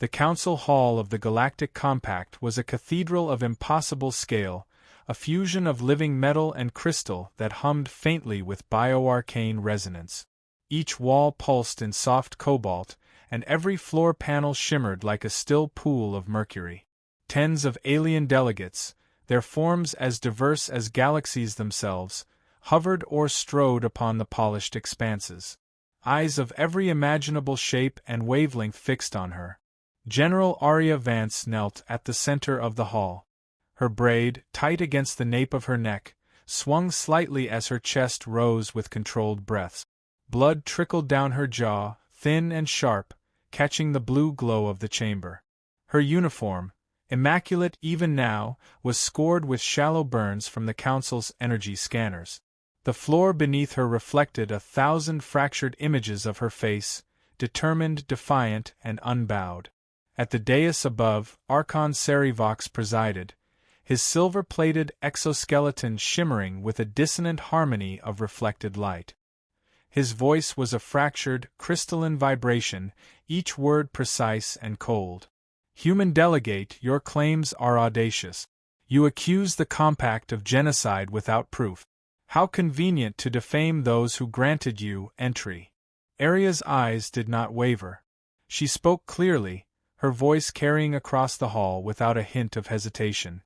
The council hall of the Galactic Compact was a cathedral of impossible scale, a fusion of living metal and crystal that hummed faintly with bioarcane resonance. Each wall pulsed in soft cobalt, and every floor panel shimmered like a still pool of mercury. Tens of alien delegates, their forms as diverse as galaxies themselves, hovered or strode upon the polished expanses. Eyes of every imaginable shape and wavelength fixed on her. General Arya Vance knelt at the center of the hall. Her braid, tight against the nape of her neck, swung slightly as her chest rose with controlled breaths. Blood trickled down her jaw, thin and sharp, catching the blue glow of the chamber. Her uniform, immaculate even now, was scored with shallow burns from the Council's energy scanners. The floor beneath her reflected 1,000 fractured images of her face, determined, defiant, and unbowed. At the dais above, Archon Serivox presided, his silver-plated exoskeleton shimmering with a dissonant harmony of reflected light. His voice was a fractured, crystalline vibration, each word precise and cold. Human delegate, your claims are audacious. You accuse the Compact of genocide without proof. How convenient to defame those who granted you entry. Arya's eyes did not waver. She spoke clearly, her voice carrying across the hall without a hint of hesitation.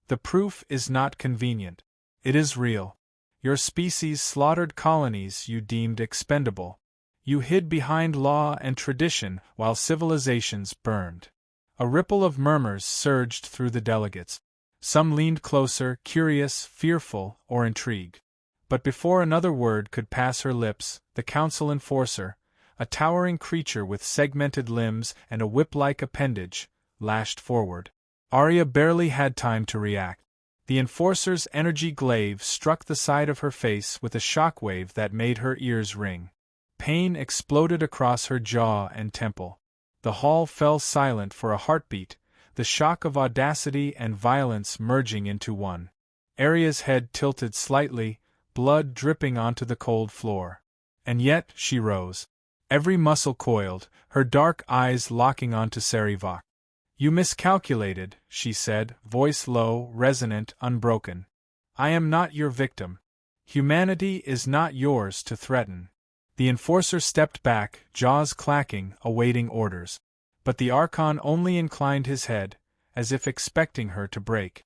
The proof is not convenient. It is real. Your species slaughtered colonies you deemed expendable. You hid behind law and tradition while civilizations burned. A ripple of murmurs surged through the delegates. Some leaned closer, curious, fearful, or intrigued. But before another word could pass her lips, the council enforcer, a towering creature with segmented limbs and a whip-like appendage, lashed forward. Arya barely had time to react. The enforcer's energy glaive struck the side of her face with a shockwave that made her ears ring. Pain exploded across her jaw and temple. The hall fell silent for a heartbeat, the shock of audacity and violence merging into one. Arya's head tilted slightly, blood dripping onto the cold floor. And yet she rose. Every muscle coiled, her dark eyes locking onto Serivox. You miscalculated, she said, voice low, resonant, unbroken. I am not your victim. Humanity is not yours to threaten. The enforcer stepped back, jaws clacking, awaiting orders. But the Archon only inclined his head, as if expecting her to break.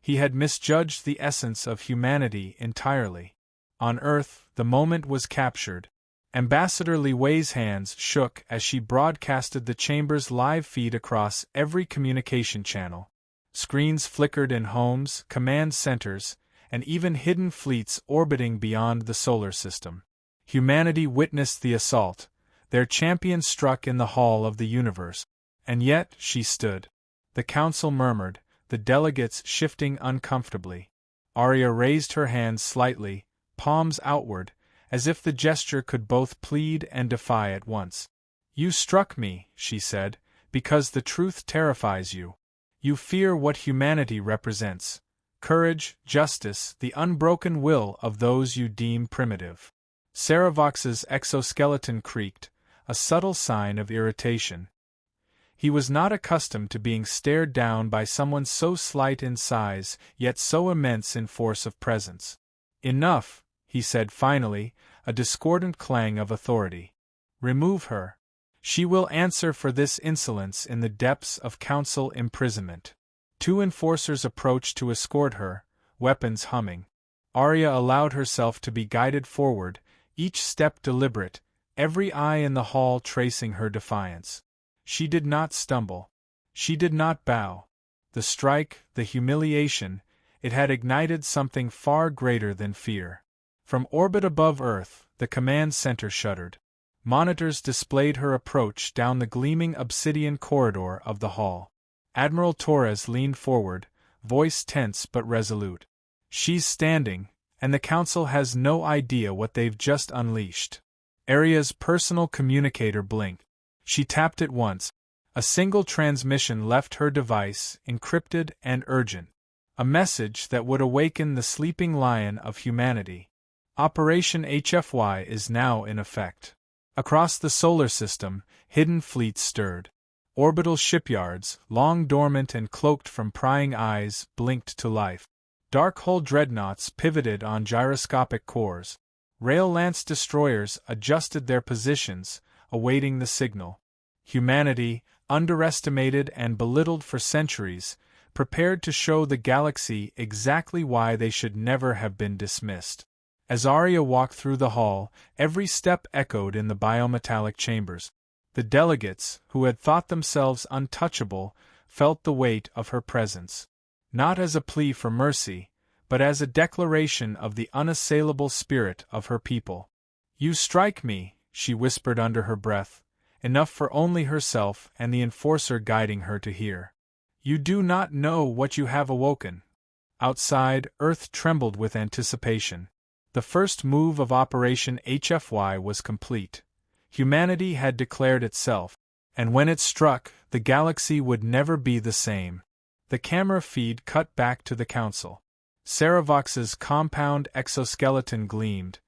He had misjudged the essence of humanity entirely. On Earth, the moment was captured. Ambassador Li Wei's hands shook as she broadcasted the chamber's live feed across every communication channel. Screens flickered in homes, command centers, and even hidden fleets orbiting beyond the solar system. Humanity witnessed the assault, their champion struck in the hall of the universe. And yet she stood. The council murmured, the delegates shifting uncomfortably. Arya raised her hands slightly, palms outward, as if the gesture could both plead and defy at once. You struck me, she said, because the truth terrifies you. You fear what humanity represents. Courage, justice, the unbroken will of those you deem primitive. Serivox's exoskeleton creaked, a subtle sign of irritation. He was not accustomed to being stared down by someone so slight in size, yet so immense in force of presence. Enough, he said finally, a discordant clang of authority. Remove her. She will answer for this insolence in the depths of council imprisonment. Two enforcers approached to escort her, weapons humming. Arya allowed herself to be guided forward, each step deliberate, every eye in the hall tracing her defiance. She did not stumble. She did not bow. The strike, the humiliation, it had ignited something far greater than fear. From orbit above Earth, the command center shuddered. Monitors displayed her approach down the gleaming obsidian corridor of the hall. Admiral Torres leaned forward, voice tense but resolute. She's standing, and the council has no idea what they've just unleashed. Arya's personal communicator blinked. She tapped it once. A single transmission left her device, encrypted and urgent. A message that would awaken the sleeping lion of humanity. Operation HFY is now in effect. Across the solar system, hidden fleets stirred. Orbital shipyards, long dormant and cloaked from prying eyes, blinked to life. Dark-hull dreadnoughts pivoted on gyroscopic cores. Rail lance destroyers adjusted their positions, awaiting the signal. Humanity, underestimated and belittled for centuries, prepared to show the galaxy exactly why they should never have been dismissed. As Arya walked through the hall, every step echoed in the biometallic chambers. The delegates, who had thought themselves untouchable, felt the weight of her presence. Not as a plea for mercy, but as a declaration of the unassailable spirit of her people. "You strike me," she whispered under her breath, enough for only herself and the enforcer guiding her to hear. "You do not know what you have awoken." Outside, Earth trembled with anticipation. The first move of Operation HFY was complete. Humanity had declared itself, and when it struck, the galaxy would never be the same. The camera feed cut back to the Council. Saravox's compound exoskeleton gleamed,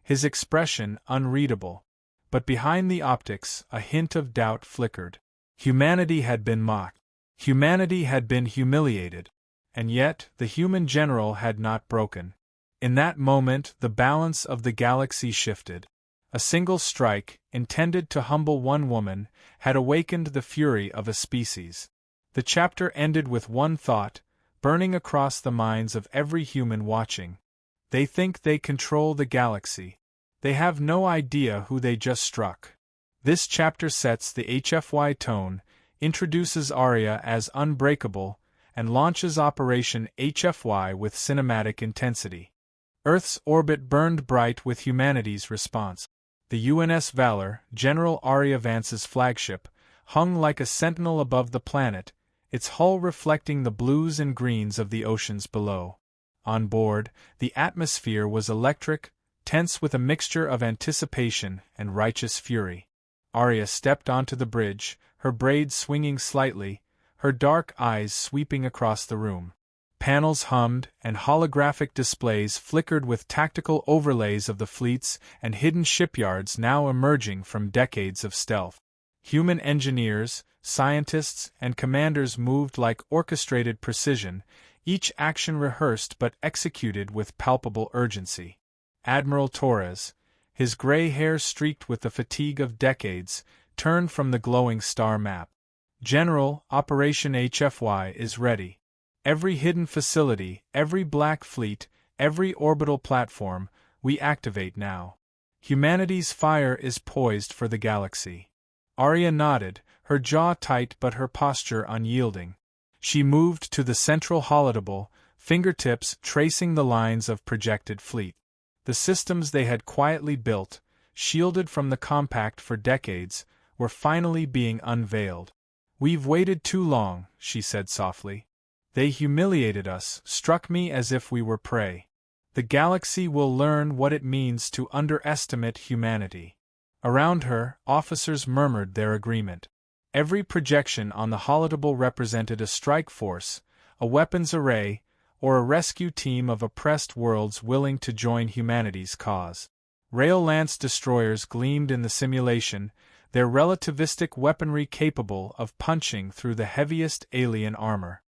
his expression unreadable. But behind the optics, a hint of doubt flickered. Humanity had been mocked. Humanity had been humiliated. And yet, the human general had not broken. In that moment, the balance of the galaxy shifted. A single strike, intended to humble one woman, had awakened the fury of a species. The chapter ended with one thought, burning across the minds of every human watching. They think they control the galaxy. They have no idea who they just struck. This chapter sets the HFY tone, introduces Arya as unbreakable, and launches Operation HFY with cinematic intensity. Earth's orbit burned bright with humanity's response. The UNS Valor, General Arya Vance's flagship, hung like a sentinel above the planet, its hull reflecting the blues and greens of the oceans below. On board, the atmosphere was electric, tense with a mixture of anticipation and righteous fury. Arya stepped onto the bridge, her braids swinging slightly, her dark eyes sweeping across the room. Panels hummed, and holographic displays flickered with tactical overlays of the fleets and hidden shipyards now emerging from decades of stealth. Human engineers, scientists, and commanders moved like orchestrated precision, each action rehearsed but executed with palpable urgency. Admiral Torres, his gray hair streaked with the fatigue of decades, turned from the glowing star map. "General, Operation HFY is ready. Every hidden facility, every black fleet, every orbital platform, we activate now. Humanity's fire is poised for the galaxy." Arya nodded, her jaw tight but her posture unyielding. She moved to the central holodeble, fingertips tracing the lines of projected fleet. The systems they had quietly built, shielded from the compact for decades, were finally being unveiled. "We've waited too long," she said softly. "They humiliated us, struck me as if we were prey. The galaxy will learn what it means to underestimate humanity." Around her, officers murmured their agreement. Every projection on the holodeble represented a strike force, a weapons array, or a rescue team of oppressed worlds willing to join humanity's cause. Rail lance destroyers gleamed in the simulation, their relativistic weaponry capable of punching through the heaviest alien armor.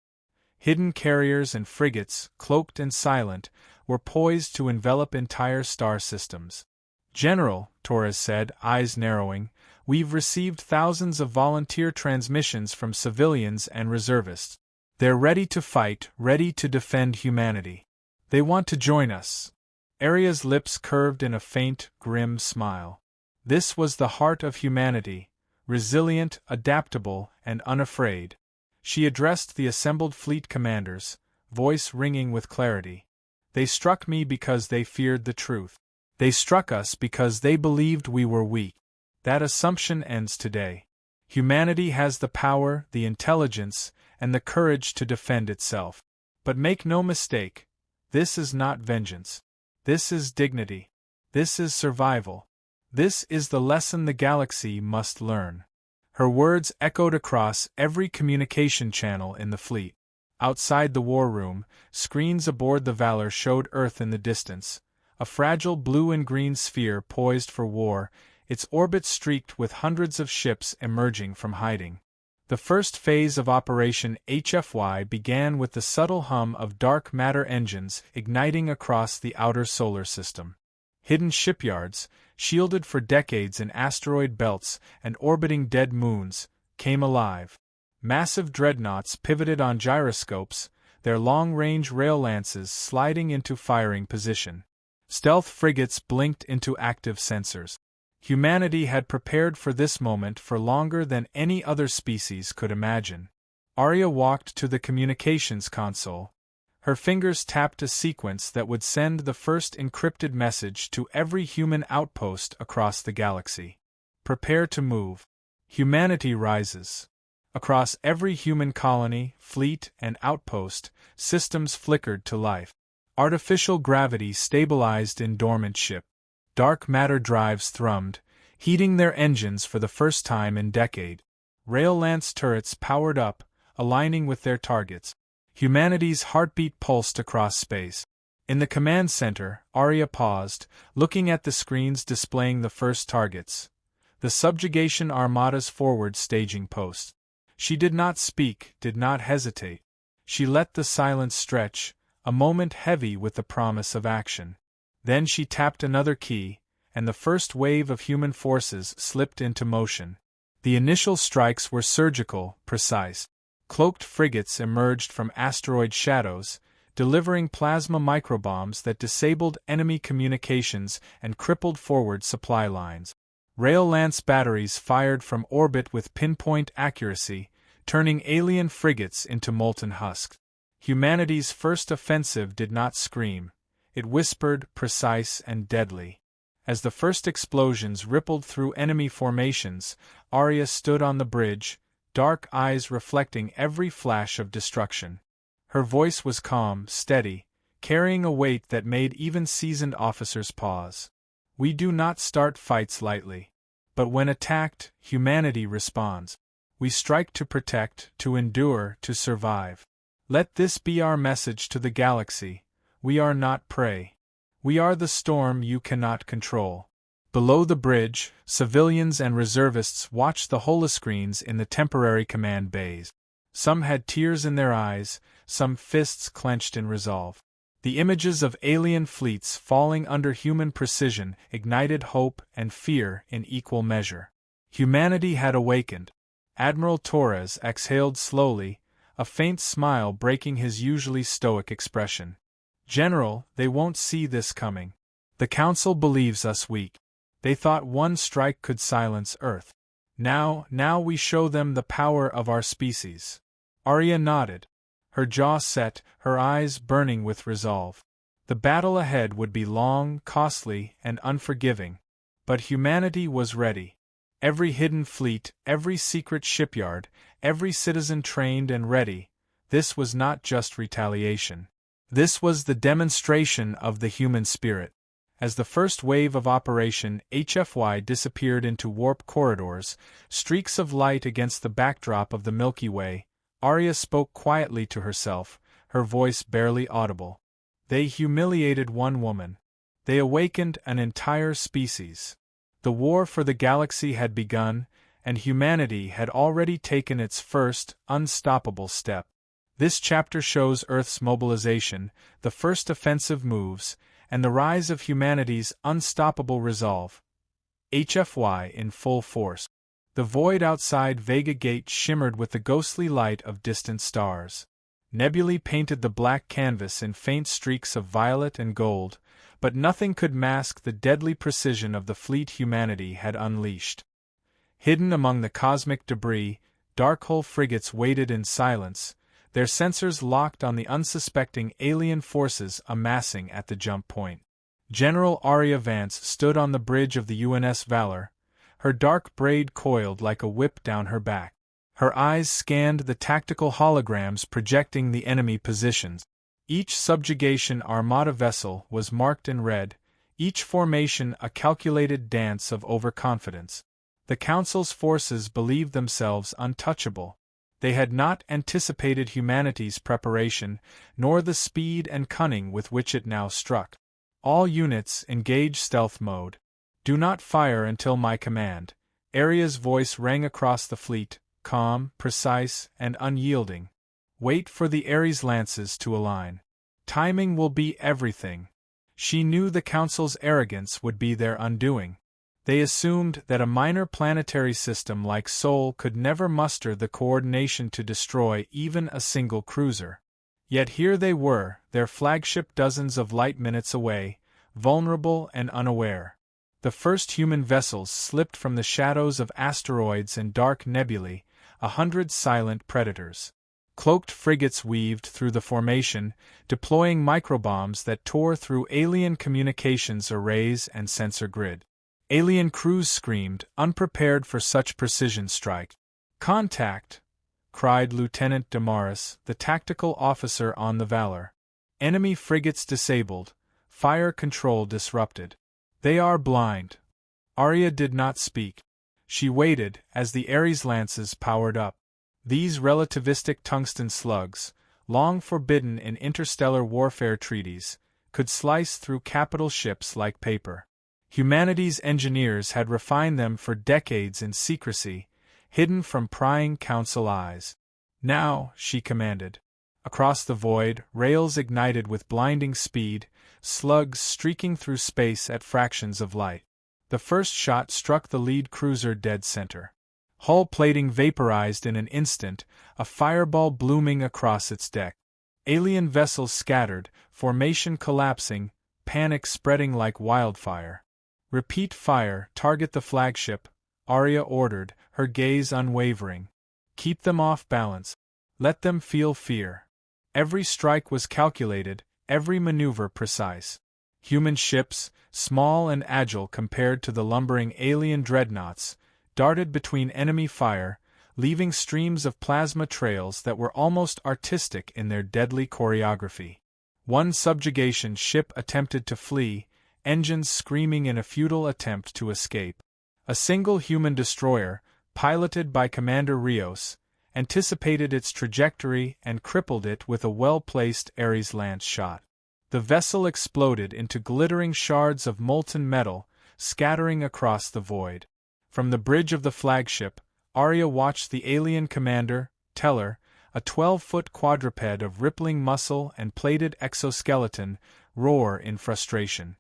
Hidden carriers and frigates, cloaked and silent, were poised to envelop entire star systems. "General," Torres said, eyes narrowing, "we've received thousands of volunteer transmissions from civilians and reservists. They're ready to fight, ready to defend humanity. They want to join us." Arya's lips curved in a faint, grim smile. This was the heart of humanity, resilient, adaptable, and unafraid. She addressed the assembled fleet commanders, voice ringing with clarity. "They struck me because they feared the truth. They struck us because they believed we were weak. That assumption ends today. Humanity has the power, the intelligence, and the courage to defend itself. But make no mistake, this is not vengeance. This is dignity. This is survival. This is the lesson the galaxy must learn." Her words echoed across every communication channel in the fleet. Outside the war room, screens aboard the Valor showed Earth in the distance, a fragile blue and green sphere poised for war, its orbit streaked with hundreds of ships emerging from hiding. The first phase of Operation HFY began with the subtle hum of dark matter engines igniting across the outer solar system. Hidden shipyards, shielded for decades in asteroid belts and orbiting dead moons, came alive. Massive dreadnoughts pivoted on gyroscopes, their long-range rail lances sliding into firing position. Stealth frigates blinked into active sensors. Humanity had prepared for this moment for longer than any other species could imagine. Arya walked to the communications console. Her fingers tapped a sequence that would send the first encrypted message to every human outpost across the galaxy. Prepare to move. Humanity rises. Across every human colony, fleet, and outpost, systems flickered to life. Artificial gravity stabilized in dormant ship. Dark matter drives thrummed, heating their engines for the first time in decades. Rail lance turrets powered up, aligning with their targets. Humanity's heartbeat pulsed across space. In the command center, Arya paused, looking at the screens displaying the first targets. The subjugation armada's forward staging post. She did not speak, did not hesitate. She let the silence stretch, a moment heavy with the promise of action. Then she tapped another key, and the first wave of human forces slipped into motion. The initial strikes were surgical, precise. Cloaked frigates emerged from asteroid shadows, delivering plasma microbombs that disabled enemy communications and crippled forward supply lines. Rail lance batteries fired from orbit with pinpoint accuracy, turning alien frigates into molten husks. Humanity's first offensive did not scream. It whispered, precise and deadly. As the first explosions rippled through enemy formations, Arya stood on the bridge, dark eyes reflecting every flash of destruction. Her voice was calm, steady, carrying a weight that made even seasoned officers pause. We do not start fights lightly. But when attacked, humanity responds. We strike to protect, to endure, to survive. Let this be our message to the galaxy. We are not prey. We are the storm you cannot control. Below the bridge, civilians and reservists watched the holoscreens in the temporary command bays. Some had tears in their eyes, some fists clenched in resolve. The images of alien fleets falling under human precision ignited hope and fear in equal measure. Humanity had awakened. Admiral Torres exhaled slowly, a faint smile breaking his usually stoic expression. General, they won't see this coming. The Council believes us weak. They thought one strike could silence Earth. Now we show them the power of our species. Arya nodded. Her jaw set, her eyes burning with resolve. The battle ahead would be long, costly, and unforgiving. But humanity was ready. Every hidden fleet, every secret shipyard, every citizen trained and ready. This was not just retaliation. This was the demonstration of the human spirit. As the first wave of Operation HFY disappeared into warp corridors, streaks of light against the backdrop of the Milky Way, Arya spoke quietly to herself, her voice barely audible. They humiliated one woman. They awakened an entire species. The war for the galaxy had begun, and humanity had already taken its first, unstoppable step. This chapter shows Earth's mobilization, the first offensive moves, and the rise of humanity's unstoppable resolve. HFY in full force. The void outside Vega Gate shimmered with the ghostly light of distant stars. Nebulae painted the black canvas in faint streaks of violet and gold, but nothing could mask the deadly precision of the fleet humanity had unleashed. Hidden among the cosmic debris, dark-hull frigates waited in silence, their sensors locked on the unsuspecting alien forces amassing at the jump point. General Arya Vance stood on the bridge of the UNS Valor, her dark braid coiled like a whip down her back. Her eyes scanned the tactical holograms projecting the enemy positions. Each subjugation armada vessel was marked in red, each formation a calculated dance of overconfidence. The Council's forces believed themselves untouchable. They had not anticipated humanity's preparation, nor the speed and cunning with which it now struck. All units engage stealth mode. Do not fire until my command. Arya's voice rang across the fleet, calm, precise, and unyielding. Wait for the Ares lances to align. Timing will be everything. She knew the Council's arrogance would be their undoing. They assumed that a minor planetary system like Sol could never muster the coordination to destroy even a single cruiser. Yet here they were, their flagship dozens of light-minutes away, vulnerable and unaware. The first human vessels slipped from the shadows of asteroids and dark nebulae, 100 silent predators. Cloaked frigates weaved through the formation, deploying microbombs that tore through alien communications arrays and sensor grid. Alien crews screamed, unprepared for such precision strike. "Contact!" cried Lieutenant Damaris, the tactical officer on the Valor. "Enemy frigates disabled, fire control disrupted. They are blind." Arya did not speak. She waited as the Ares lances powered up. These relativistic tungsten slugs, long forbidden in interstellar warfare treaties, could slice through capital ships like paper. Humanity's engineers had refined them for decades in secrecy, hidden from prying council eyes. "Now," she commanded. Across the void, rails ignited with blinding speed, slugs streaking through space at fractions of light. The first shot struck the lead cruiser dead center. Hull plating vaporized in an instant, a fireball blooming across its deck. Alien vessels scattered, formation collapsing, panic spreading like wildfire. "Repeat fire, target the flagship," Arya ordered, her gaze unwavering. "Keep them off balance. Let them feel fear." Every strike was calculated, every maneuver precise. Human ships, small and agile compared to the lumbering alien dreadnoughts, darted between enemy fire, leaving streams of plasma trails that were almost artistic in their deadly choreography. One subjugation ship attempted to flee, engines screaming in a futile attempt to escape. A single human destroyer, piloted by Commander Rios, anticipated its trajectory and crippled it with a well-placed Ares lance shot. The vessel exploded into glittering shards of molten metal, scattering across the void. From the bridge of the flagship, Arya watched the alien commander, Teller, a 12-foot quadruped of rippling muscle and plated exoskeleton, roar in frustration.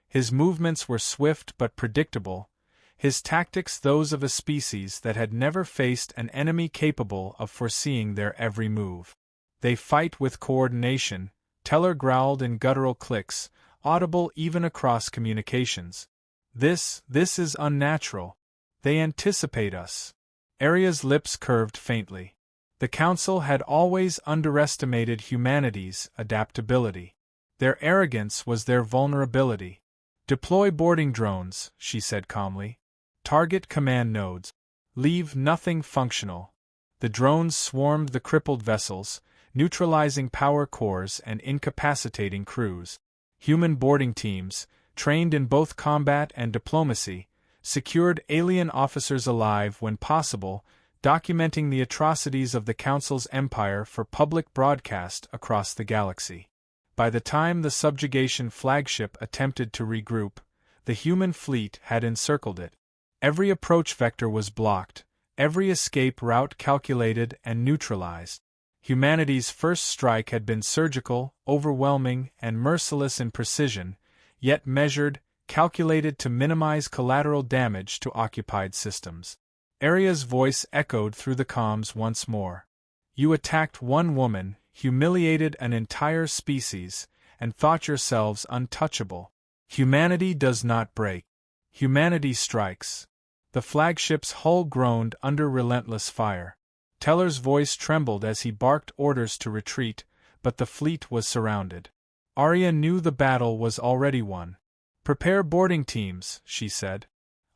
His movements were swift but predictable, his tactics those of a species that had never faced an enemy capable of foreseeing their every move. "They fight with coordination," Teller growled in guttural clicks, audible even across communications. This is unnatural. They anticipate us." Arya's lips curved faintly. The Council had always underestimated humanity's adaptability. Their arrogance was their vulnerability. "Deploy boarding drones," she said calmly. "Target command nodes. Leave nothing functional." The drones swarmed the crippled vessels, neutralizing power cores and incapacitating crews. Human boarding teams, trained in both combat and diplomacy, secured alien officers alive when possible, documenting the atrocities of the Council's empire for public broadcast across the galaxy. By the time the subjugation flagship attempted to regroup, the human fleet had encircled it. Every approach vector was blocked, every escape route calculated and neutralized. Humanity's first strike had been surgical, overwhelming, and merciless in precision, yet measured, calculated to minimize collateral damage to occupied systems. Arya's voice echoed through the comms once more. "You attacked one woman, humiliated an entire species, and thought yourselves untouchable. Humanity does not break. Humanity strikes." The flagship's hull groaned under relentless fire. Teller's voice trembled as he barked orders to retreat, but the fleet was surrounded. Arya knew the battle was already won. "Prepare boarding teams," she said.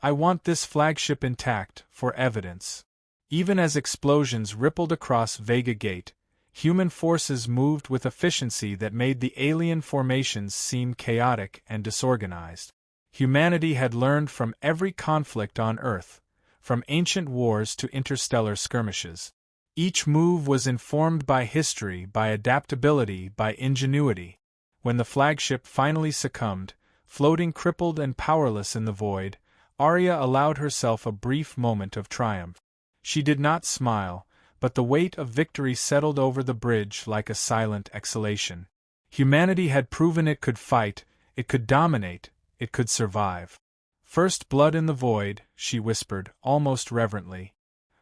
"I want this flagship intact, for evidence." Even as explosions rippled across Vega Gate, human forces moved with efficiency that made the alien formations seem chaotic and disorganized. Humanity had learned from every conflict on Earth, from ancient wars to interstellar skirmishes. Each move was informed by history, by adaptability, by ingenuity. When the flagship finally succumbed, floating crippled and powerless in the void, Arya allowed herself a brief moment of triumph. She did not smile, but the weight of victory settled over the bridge like a silent exhalation. Humanity had proven it could fight, it could dominate, it could survive. "First blood in the void," she whispered, almost reverently.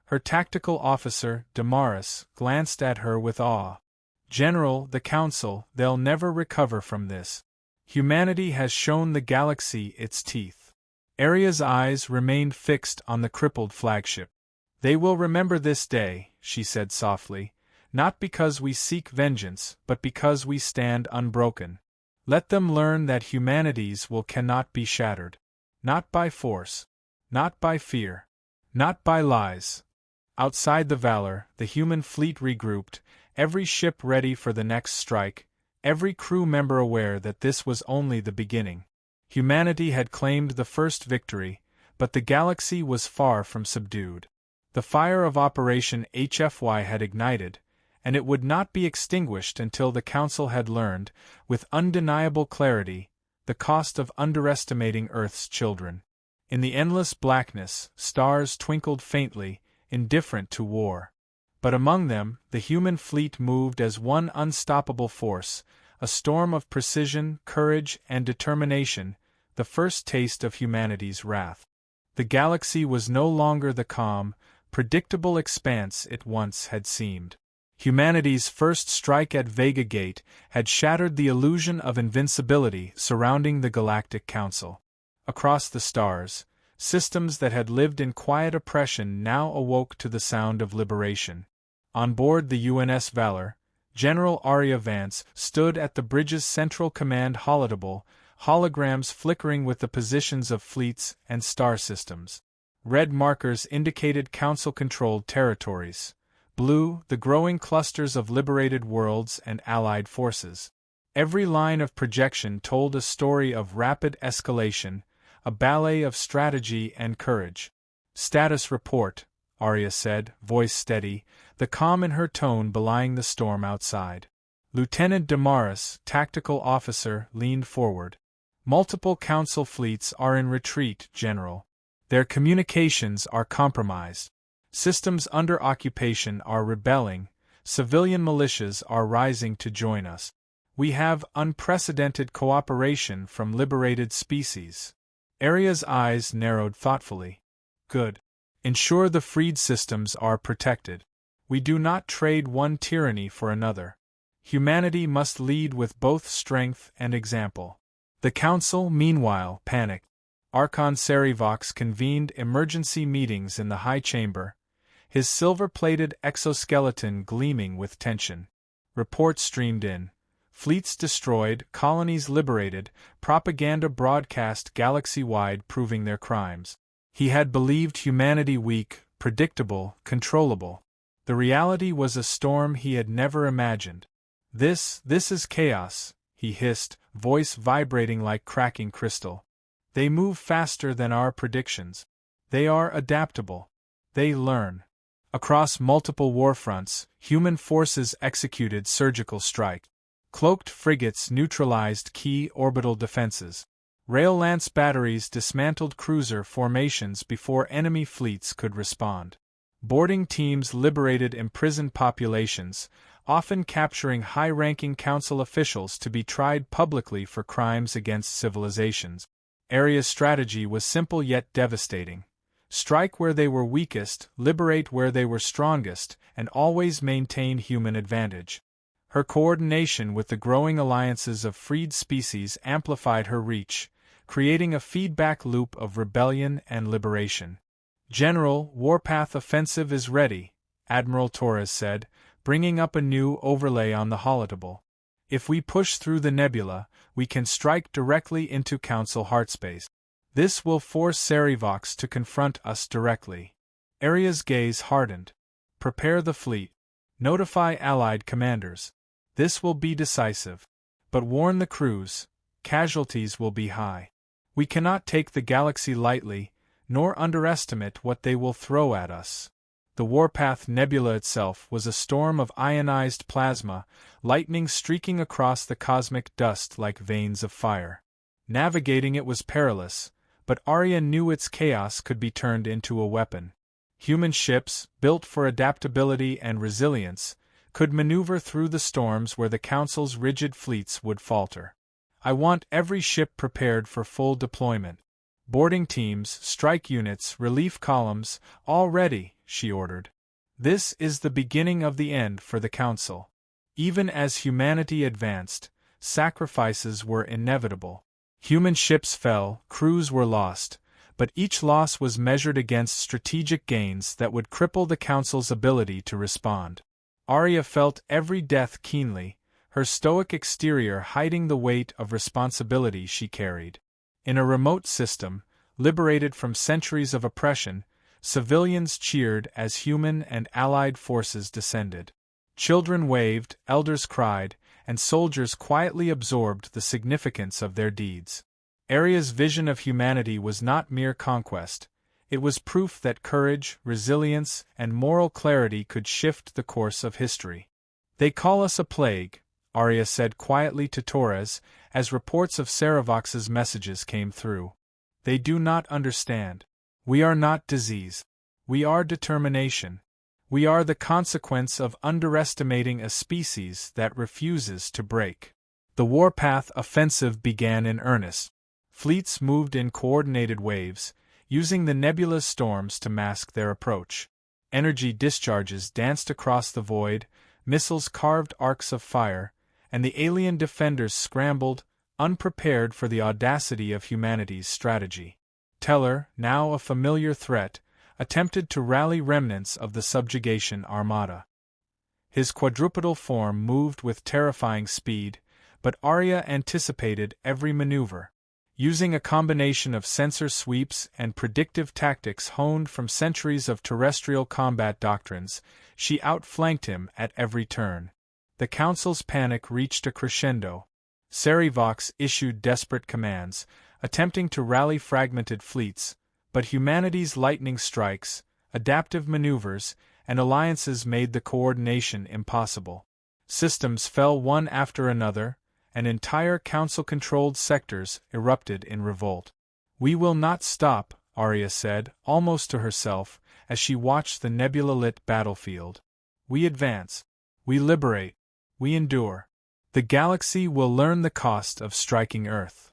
Her tactical officer, Damaris, glanced at her with awe. "General, the Council, they'll never recover from this. Humanity has shown the galaxy its teeth." Aria's eyes remained fixed on the crippled flagship. "They will remember this day," she said softly, "not because we seek vengeance, but because we stand unbroken. Let them learn that humanity's will cannot be shattered. Not by force. Not by fear. Not by lies." Outside the Valor, the human fleet regrouped, every ship ready for the next strike, every crew member aware that this was only the beginning. Humanity had claimed the first victory, but the galaxy was far from subdued. The fire of Operation HFY had ignited, and it would not be extinguished until the Council had learned, with undeniable clarity, the cost of underestimating Earth's children. In the endless blackness, stars twinkled faintly, indifferent to war. But among them, the human fleet moved as one unstoppable force, a storm of precision, courage, and determination, the first taste of humanity's wrath. The galaxy was no longer the calm, predictable expanse it once had seemed. Humanity's first strike at Vega Gate had shattered the illusion of invincibility surrounding the Galactic Council. Across the stars, systems that had lived in quiet oppression now awoke to the sound of liberation. On board the UNS Valor, General Aria Vance stood at the bridge's central command holodeble, holograms flickering with the positions of fleets and star systems. Red markers indicated Council-controlled territories. Blue, the growing clusters of liberated worlds and allied forces. Every line of projection told a story of rapid escalation, a ballet of strategy and courage. "Status report," Aria said, voice steady, the calm in her tone belying the storm outside. Lieutenant Damaris, tactical officer, leaned forward. "Multiple Council fleets are in retreat, General. Their communications are compromised. Systems under occupation are rebelling, civilian militias are rising to join us. We have unprecedented cooperation from liberated species." Aria's eyes narrowed thoughtfully. "Good. Ensure the freed systems are protected. We do not trade one tyranny for another. Humanity must lead with both strength and example." The Council, meanwhile, panicked. Archon Serivox convened emergency meetings in the High Chamber, his silver-plated exoskeleton gleaming with tension. Reports streamed in. Fleets destroyed, colonies liberated, propaganda broadcast galaxy-wide proving their crimes. He had believed humanity weak, predictable, controllable. The reality was a storm he had never imagined. This is chaos," he hissed, voice vibrating like cracking crystal. "They move faster than our predictions. They are adaptable. They learn." Across multiple warfronts, human forces executed surgical strike. Cloaked frigates neutralized key orbital defenses. Rail lance batteries dismantled cruiser formations before enemy fleets could respond. Boarding teams liberated imprisoned populations, often capturing high-ranking council officials to be tried publicly for crimes against civilizations. Aria's strategy was simple yet devastating. Strike where they were weakest, liberate where they were strongest, and always maintain human advantage. Her coordination with the growing alliances of freed species amplified her reach, creating a feedback loop of rebellion and liberation. "General, Warpath offensive is ready," Admiral Torres said, bringing up a new overlay on the holodeble. "If we push through the nebula, we can strike directly into Council heartspace. This will force Serivox to confront us directly." Aria's gaze hardened. "Prepare the fleet. Notify Allied commanders. This will be decisive. But warn the crews, casualties will be high. We cannot take the galaxy lightly, nor underestimate what they will throw at us." The Warpath Nebula itself was a storm of ionized plasma, lightning streaking across the cosmic dust like veins of fire. Navigating it was perilous, but Aria knew its chaos could be turned into a weapon. Human ships, built for adaptability and resilience, could maneuver through the storms where the Council's rigid fleets would falter. I want every ship prepared for full deployment. Boarding teams, strike units, relief columns, all ready, she ordered. This is the beginning of the end for the Council. Even as humanity advanced, sacrifices were inevitable. Human ships fell, crews were lost, but each loss was measured against strategic gains that would cripple the Council's ability to respond. Arya felt every death keenly, her stoic exterior hiding the weight of responsibility she carried. In a remote system, liberated from centuries of oppression, civilians cheered as human and allied forces descended. Children waved, elders cried, and soldiers quietly absorbed the significance of their deeds. Arya's vision of humanity was not mere conquest. It was proof that courage, resilience, and moral clarity could shift the course of history. "They call us a plague," Arya said quietly to Torres, as reports of Saravox's messages came through. "They do not understand. We are not disease. We are determination. We are the consequence of underestimating a species that refuses to break." The warpath offensive began in earnest. Fleets moved in coordinated waves, using the nebulous storms to mask their approach. Energy discharges danced across the void, missiles carved arcs of fire, and the alien defenders scrambled, unprepared for the audacity of humanity's strategy. Teller, now a familiar threat, attempted to rally remnants of the subjugation armada. His quadrupedal form moved with terrifying speed, but Arya anticipated every maneuver. Using a combination of sensor sweeps and predictive tactics honed from centuries of terrestrial combat doctrines, she outflanked him at every turn. The Council's panic reached a crescendo. Saravox issued desperate commands, attempting to rally fragmented fleets, but humanity's lightning strikes, adaptive maneuvers, and alliances made the coordination impossible. Systems fell one after another, and entire Council-controlled sectors erupted in revolt. "We will not stop," Arya said, almost to herself, as she watched the nebula-lit battlefield. "We advance. We liberate. We endure. The galaxy will learn the cost of striking Earth."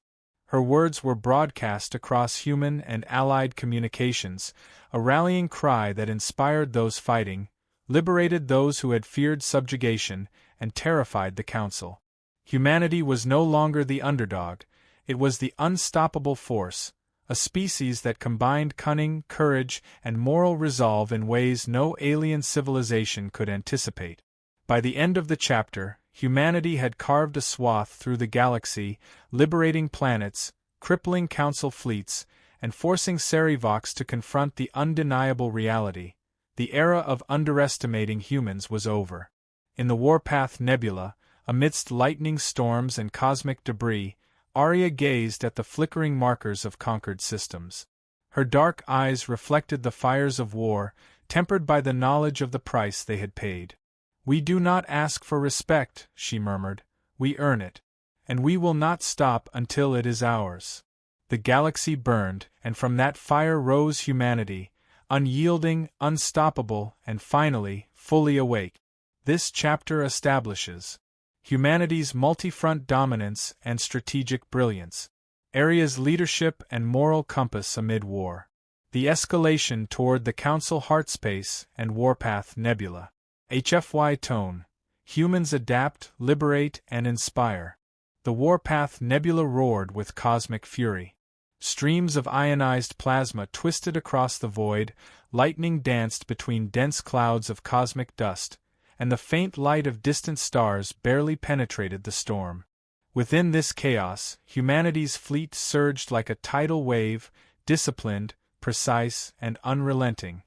Her words were broadcast across human and allied communications, a rallying cry that inspired those fighting, liberated those who had feared subjugation, and terrified the Council. Humanity was no longer the underdog, it was the unstoppable force, a species that combined cunning, courage, and moral resolve in ways no alien civilization could anticipate. By the end of the chapter, humanity had carved a swath through the galaxy, liberating planets, crippling Council fleets, and forcing Saravox to confront the undeniable reality: the era of underestimating humans was over. In the Warpath Nebula, amidst lightning storms and cosmic debris, Arya gazed at the flickering markers of conquered systems. Her dark eyes reflected the fires of war, tempered by the knowledge of the price they had paid. "We do not ask for respect," she murmured, "we earn it. And we will not stop until it is ours." The galaxy burned, and from that fire rose humanity, unyielding, unstoppable, and finally, fully awake. This chapter establishes humanity's multi-front dominance and strategic brilliance, Arya's leadership and moral compass amid war, the escalation toward the Council Heartspace and Warpath Nebula. HFY tone: humans adapt, liberate, and inspire. The Warpath Nebula roared with cosmic fury. Streams of ionized plasma twisted across the void, lightning danced between dense clouds of cosmic dust, and the faint light of distant stars barely penetrated the storm. Within this chaos, humanity's fleet surged like a tidal wave, disciplined, precise, and unrelenting.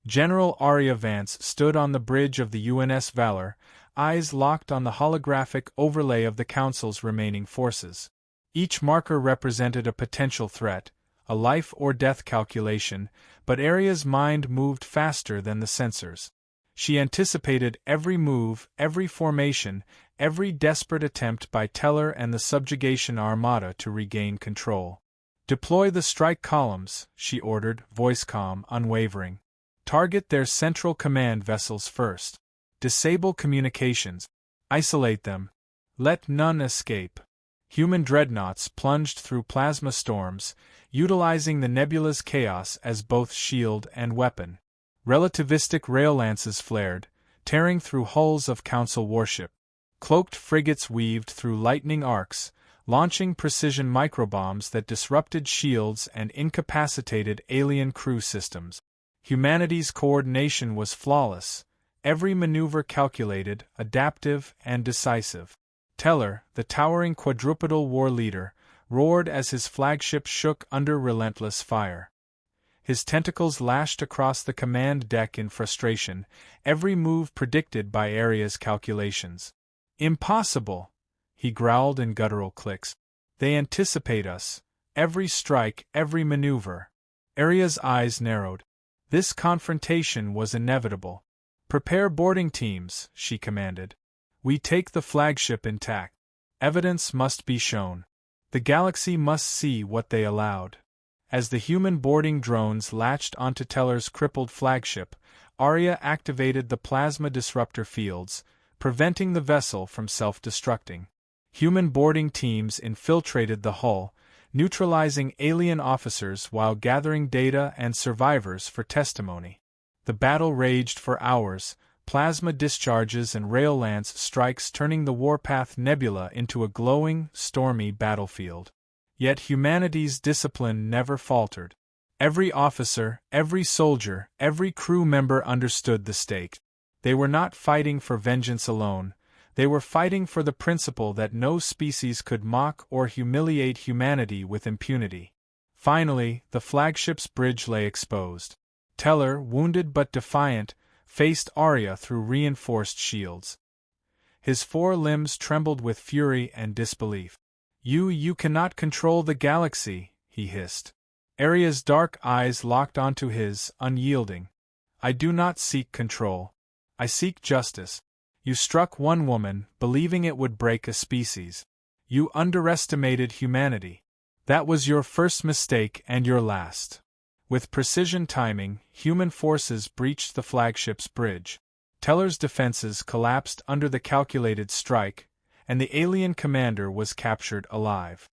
General Arya Vance stood on the bridge of the UNS Valor, eyes locked on the holographic overlay of the Council's remaining forces. Each marker represented a potential threat, a life-or-death calculation, but Arya's mind moved faster than the sensors. She anticipated every move, every formation, every desperate attempt by Teller and the subjugation armada to regain control. "Deploy the strike columns," she ordered, voice calm, unwavering. Target their central command vessels first. Disable communications. Isolate them. Let none escape. Human dreadnoughts plunged through plasma storms, utilizing the nebula's chaos as both shield and weapon. Relativistic rail lances flared, tearing through hulls of Council warship. Cloaked frigates weaved through lightning arcs, launching precision microbombs that disrupted shields and incapacitated alien crew systems. Humanity's coordination was flawless, every maneuver calculated, adaptive, and decisive. Teller, the towering quadrupedal war leader, roared as his flagship shook under relentless fire. His tentacles lashed across the command deck in frustration, every move predicted by Aria's calculations. "Impossible!" he growled in guttural clicks. "They anticipate us. Every strike, every maneuver." Aria's eyes narrowed. This confrontation was inevitable. "Prepare boarding teams," she commanded. "We take the flagship intact. Evidence must be shown. The galaxy must see what they allowed." As the human boarding drones latched onto Teller's crippled flagship, Aria activated the plasma disruptor fields, preventing the vessel from self-destructing. Human boarding teams infiltrated the hull, neutralizing alien officers while gathering data and survivors for testimony. The battle raged for hours, plasma discharges and rail lance strikes turning the Warpath Nebula into a glowing, stormy battlefield. Yet humanity's discipline never faltered. Every officer, every soldier, every crew member understood the stake. They were not fighting for vengeance alone, they were fighting for the principle that no species could mock or humiliate humanity with impunity. Finally, the flagship's bridge lay exposed. Teller, wounded but defiant, faced Aria through reinforced shields. His four limbs trembled with fury and disbelief. You cannot control the galaxy," he hissed. Aria's dark eyes locked onto his, unyielding. "I do not seek control. I seek justice. You struck one woman, believing it would break a species. You underestimated humanity. That was your first mistake and your last." With precision timing, human forces breached the flagship's bridge. Teller's defenses collapsed under the calculated strike, and the alien commander was captured alive.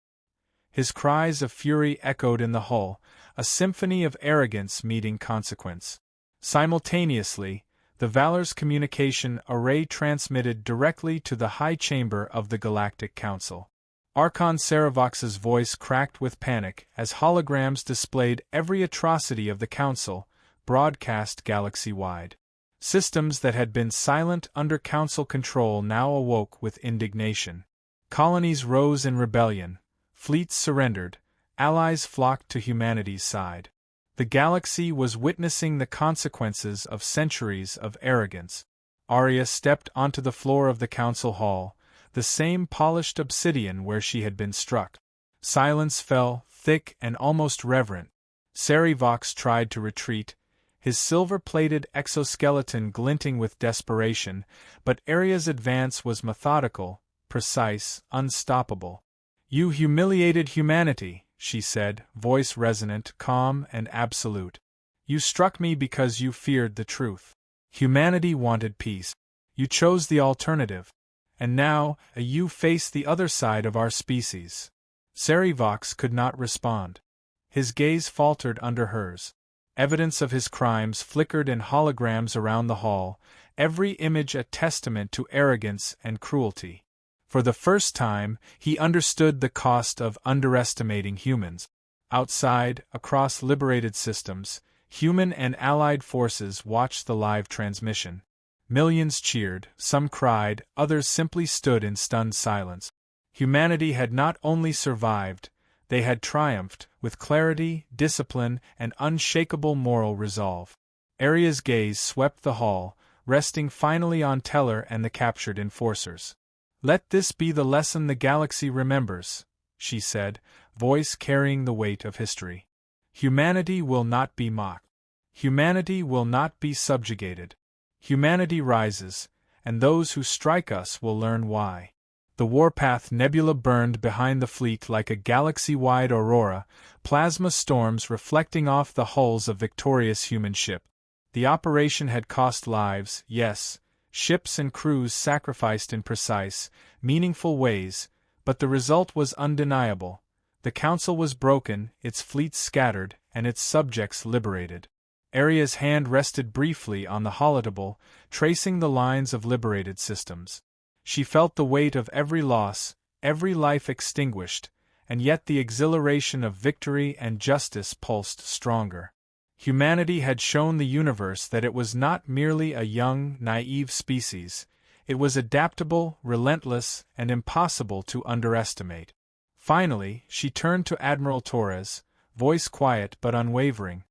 His cries of fury echoed in the hull, a symphony of arrogance meeting consequence. Simultaneously, the Valor's communication array transmitted directly to the high chamber of the Galactic Council. Archon Saravox's voice cracked with panic as holograms displayed every atrocity of the Council, broadcast galaxy-wide. Systems that had been silent under Council control now awoke with indignation. Colonies rose in rebellion, fleets surrendered, allies flocked to humanity's side. The galaxy was witnessing the consequences of centuries of arrogance. Aria stepped onto the floor of the Council Hall, the same polished obsidian where she had been struck. Silence fell, thick and almost reverent. Saravox tried to retreat, his silver-plated exoskeleton glinting with desperation, but Aria's advance was methodical, precise, unstoppable. "You humiliated humanity," she said, voice resonant, calm, and absolute. "You struck me because you feared the truth. Humanity wanted peace. You chose the alternative. And now, you face the other side of our species." Saravox could not respond. His gaze faltered under hers. Evidence of his crimes flickered in holograms around the hall, every image a testament to arrogance and cruelty. For the first time, he understood the cost of underestimating humans. Outside, across liberated systems, human and allied forces watched the live transmission. Millions cheered, some cried, others simply stood in stunned silence. Humanity had not only survived, they had triumphed, with clarity, discipline, and unshakable moral resolve. Aria's gaze swept the hall, resting finally on Teller and the captured enforcers. "Let this be the lesson the galaxy remembers," she said, voice carrying the weight of history. "Humanity will not be mocked. Humanity will not be subjugated. Humanity rises, and those who strike us will learn why." The Warpath Nebula burned behind the fleet like a galaxy-wide aurora, plasma storms reflecting off the hulls of victorious human ship. The operation had cost lives, yes, ships and crews sacrificed in precise, meaningful ways, but the result was undeniable. The Council was broken, its fleets scattered, and its subjects liberated. Aria's hand rested briefly on the holotable, tracing the lines of liberated systems. She felt the weight of every loss, every life extinguished, and yet the exhilaration of victory and justice pulsed stronger. Humanity had shown the universe that it was not merely a young, naive species. It was adaptable, relentless, and impossible to underestimate. Finally, she turned to Admiral Torres, voice quiet but unwavering.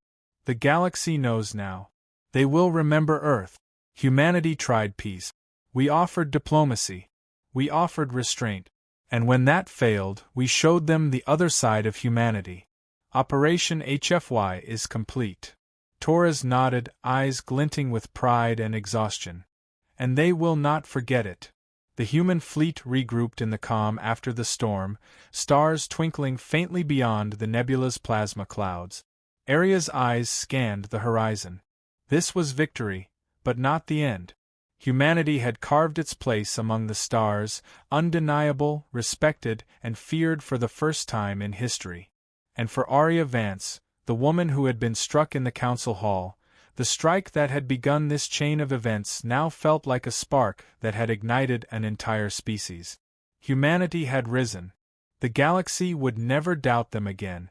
The galaxy knows now. They will remember Earth. Humanity tried peace. We offered diplomacy. We offered restraint. And when that failed, we showed them the other side of humanity. Operation HFY is complete. Torres nodded, eyes glinting with pride and exhaustion. And they will not forget it. The human fleet regrouped in the calm after the storm, stars twinkling faintly beyond the nebula's plasma clouds. Aria's eyes scanned the horizon. This was victory, but not the end. Humanity had carved its place among the stars, undeniable, respected, and feared for the first time in history. And for Aria Vance, the woman who had been struck in the council hall, the strike that had begun this chain of events now felt like a spark that had ignited an entire species. Humanity had risen. The galaxy would never doubt them again.